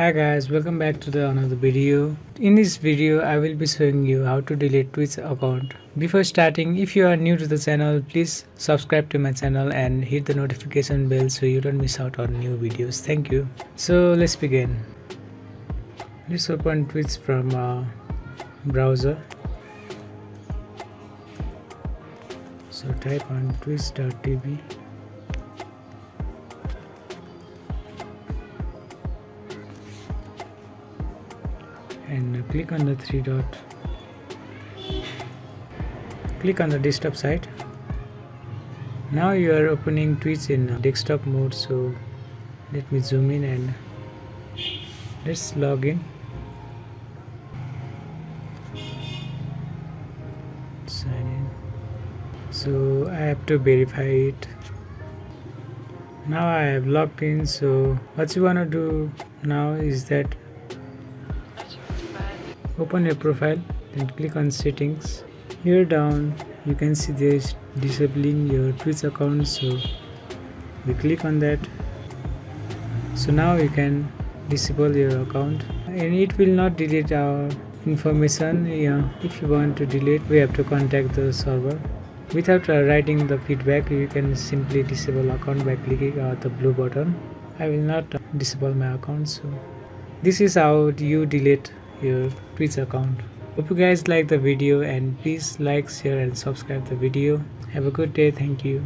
Hi guys, welcome back to another video. In this video I will be showing you how to delete Twitch account. Before starting, if you are new to the channel, please subscribe to my channel and hit the notification bell so you don't miss out on new videos. Thank you. So let's begin. Let's open Twitch from browser. So type on twitch.tv. and click on the three dot. Click on the desktop side. Now you are opening Twitch in desktop mode, so let me zoom in and let's log in. Sign in. So I have to verify it. Now I have logged in, so what you want to do now is that open your profile and click on settings. Here down you can see this disabling your Twitch account, so we click on that. So now you can disable your account and it will not delete our information. If you want to delete, we have to contact the server. Without writing the feedback, you can simply disable account by clicking the blue button. I will not disable my account. So this is how you delete your Twitch account. Hope you guys like the video, and please like, share and subscribe the video. Have a good day. Thank you.